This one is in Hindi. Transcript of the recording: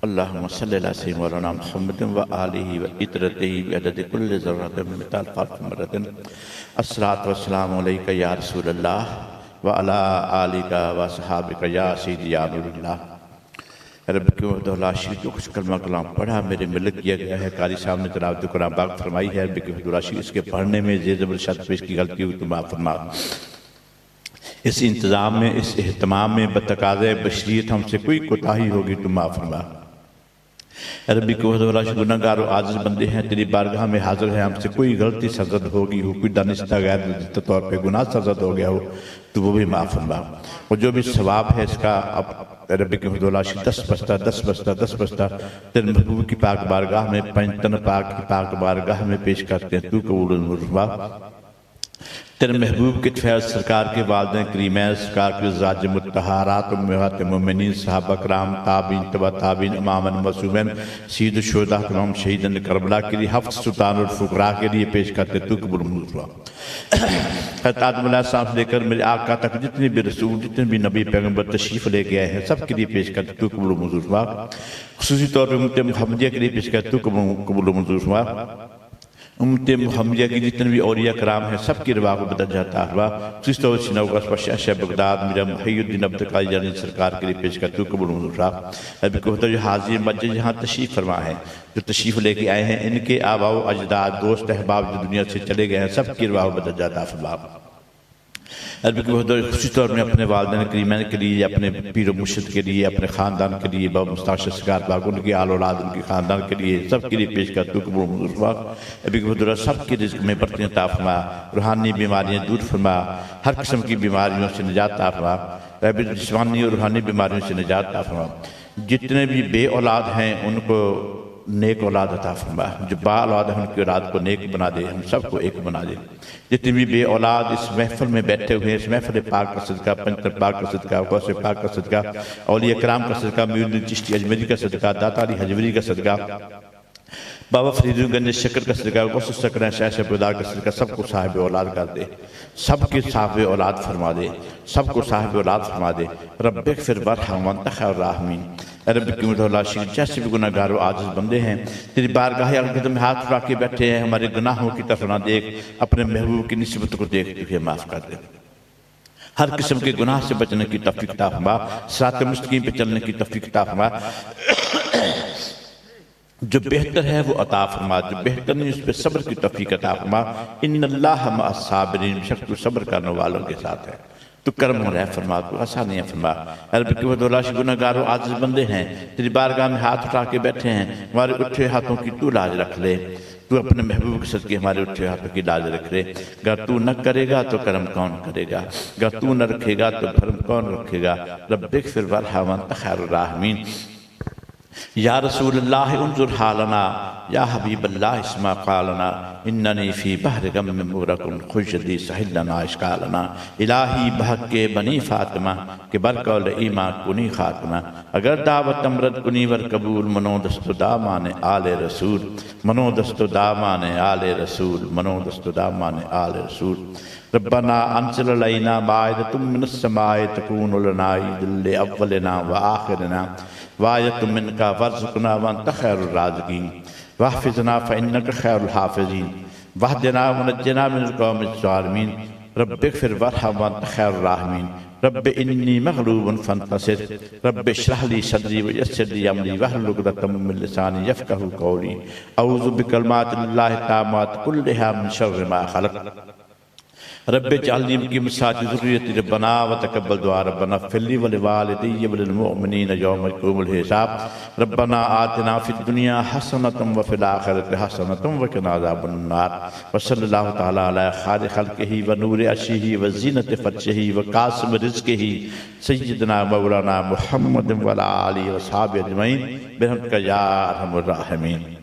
अल्लाहुम्मा सल्लि अला सय्यिदिना मौलाना मुहम्मदिन व आलिहि व इतरतिहि बिअदद कुल्लि ज़र्रतिन मिन अल्फ़ मर्रतिन। अस्सलातु वस्सलामु अलैका या रसूलल्लाह व अला आलिका व सहाबिका या सय्यिदी या नूरुल्लाह। रब्बी की वहदहुल्लाशी जो कुछ कलमा कलाम पढ़ा मेरे मिलक किया गया है, कारी साहब ने तिलावत कुरान पाक फरमाई है। रब्बी की वहदहुल्लाशी इसके पढ़ने में ज़ेर ज़बर शर्त पेश की गलती हुई तो माफ़ फरमा। इस इंतज़ाम में, इस एहतमाम में बतकाज़े बशरियत हमसे कोई कोताही होगी तो माफ़ फरमा। रब्बी को गुनहगार और आजिज़ बंदे हैं, तेरी बारगाह में हाजिर है, हमसे कोई गलती सरजद होगी हो, कोई दानिस्ता गैर तौर पे गुनाह सरजद हो गया हो तो वो भी माफ़ फरमा। और जो भी सवाब है इसका अब रब्बी के 10 बस्ता तेरे महबूब की पाक बारगाह में, पंजतन पाक की पाक बारगाह में पेश करते हैं। तू कबूल फरमा। तेरे महबूब के फैज़ सरकार के वालिदैन करीमैन सरकार के ज़ाज मुत्तहरात उम्महात मोमिनीन सहाबा कराम ताबीन तबा ताबीन इमामन मसूमैन सय्यिद शुहदा तमाम शहीदन करबला के लिए हफ्त सुल्तानुल फुकरा के लिए पेश करते तू कबूल फरमा। हज़रत आदम अलैहिस्सलाम से लेकर मेरे आका तक जितने भी रसूल, जितने भी नबी पैगम्बर तशरीफ़ ले गए हैं, सब के लिए पेश करते तू कबूल मंजूर फरमा। ख़ुसूसी तौर पर उम्मत मुहम्मदिया के लिए पेश करते तू कबूल मंजूर फरमा। उम्मत मुहम्मदिया की जितने भी औलिया कराम हैं सब की रवा को बदल जाता हुआ शाह बगदाद मीरा मुहय्यिद्दीन अब्दुल कादिर जानी सरकार के लिए पेश करते हुए कबूल मंजूर फरमा। अभी को होता जो हाजिर मस्जिद जहाँ तशरीफ़ फरमा है, जो तशरीफ़ लेके आए हैं, इनके आबाओ अजदाद दोस्त अहबाब जो दुनिया से चले गए हैं सब की रवा को बदल जाता फरमा। अरबी की बहुत खुशी तौर में अपने वालिदैन करीमैन के लिए, अपने पीर मुर्शिद के लिए, अपने ख़ानदान के लिए, मुस्ताशिर सरकार पाक उनके आल औलाद उनके ख़ानदान के लिए सब के लिए पेश कर तू कबूल मंजूर फरमा। अभी की बहुत सब की रिज़्क़ में बरकतें अता फरमा, रूहानी बीमारियाँ दूर फरमा, हर किस्म की बीमारियों से निजात अता फरमा, रब्बी जिस्मानी और रूहानी बीमारियों से निजात अता फरमा। जितने भी बे औलाद हैं उनको नेक औलाद अता फरमा, जो बा औलाद है उनकी औलाद को नेक बना दे, हम सबको एक बना दे। जितनी भी बे औलाद इस महफिल में बैठे हुए हैं, इस महफिल पाक का सदका, पंचतन पाक का सदका, गौसे पाक का सदका, औलिया कराम का सदका, मोइनुद्दीन चिश्ती अजमेरी का सदका, दाता अली हजवरी का सदका, बाबा फरीदुद्दीन शक्कर का सदका, गौसे शक्कर शाह शहबुदार का सदका, सबको साहिब औलाद कर दे, सबके साहिब औलाद फरमा दे, सबको साहिब औलाद फरमा दे। रब्बिक फिर वरहम वअन्त खैरुर राहिमीन। रब्बी की मुतवल्लाशी जैसे भी गुनहगार आजिज़ बंदे हैं तेरी बारगाह अक़दम में हाथ उठा के बैठे हैं, हमारे गुनाहों की तरफ ना देख, अपने महबूब की निस्बत को देख तुझे माफ़ कर दे। हर किस्म के गुनाह से बचने की तौफ़ीक़ अता फरमा, सिरात मुस्तक़ीम पे चलने की तौफ़ीक़ अता फरमा। जो बेहतर है वो अता फरमा, जो बेहतर नहीं उस पर सब्र की तौफ़ीक़ अता फरमा। इन्नल्लाह मअस साबिरीन, बेशक तू सब्र करने वालों के साथ है, तो कर्म हो रहा है फरमा, तो आसानियाँ फरमा। अरबी की वदौलाशी गुनहगारों आजिज़ बंदे हैं तेरी बारगाह में हाथ उठा के बैठे हैं, हमारे उठे हाथों की तू लाज रख ले, तू अपने महबूब के सदके हमारे उठे हाथों की लाज रख ले। अगर तू न करेगा तो कर्म कौन करेगा, अगर तू न रखेगा तो धर्म कौन रखेगा। रब्बिक फिर वरहम वअन्त खैरुर राहिमीन। या रसूलल्लाह उन्जुर हालना, या हबीबल्लाह इस्मा क़ालना, इन्ननी फ़ी बहर गम्मिन मुग़रक़ुन खुशदी सहिल लना इश्क़ालना। इलाही बहक़ बनी फ़ातिमा के बरकौल ईमा कुनी ख़ातिमा। अगर दावत अमरत कुनी वर कबूल, मनोदस्तु दामाने आले रसूल, मनोदस्तु दामाने आले रसूल, मनोदस्तु दामाने आले रसूल। रब्बना अंज़िल अलैना माइदतम मिनस समाए तकूनु लना ईदल अव्वलिना व आखिरिना वायतुम मिनका वरज़ुक़ना व अंत खैरुर राज़िक़ीन वहफ़िज़ना फ़इन्नका खैरुल हाफ़िज़ीन वहदिना वनज्जिना मिनल क़ौमिज़ ज़ालिमीन। रब्बिग़फ़िर वरहम वअन्त खैरुर राहिमीन। रब्बि इन्नी मग़लूबुन फ़ंतसिर, रब्बि इश्रह ली सदरी वयस्सिर ली अमरी वहलुल उक़दतम मिन लिसानी यफ़क़हू क़ौली। अऊज़ु बिकलिमातिल्लाहि ताम्माति कुल्लिहा मिन शर्रि मा ख़लक़। रब्बि जअलनी मुक़ीम अस्सलाति ज़ुर्रियती रब्बना व तक़ब्बल दुआ रब्बना इग़फ़िर ली व लिवालिदैया व लिलमुअमिनीना यौम यक़ूमुल हिसाब। रब्बना आतिना फ़िद दुनिया हसनतम व फ़िल आख़िरति हसनतम व क़िना अज़ाबन नार। व सल्लल्लाहु तआला अला ख़ैरि ख़ल्क़िही व नूरि अर्शिही व ज़ीनति फ़र्शिही व क़ासिम रिज़्क़िही सय्यिदना मौलाना मुहम्मद व अला आलिहि व अस्हाबिहि अजमईन बिरहमतिका या अरहमर राहिमीन।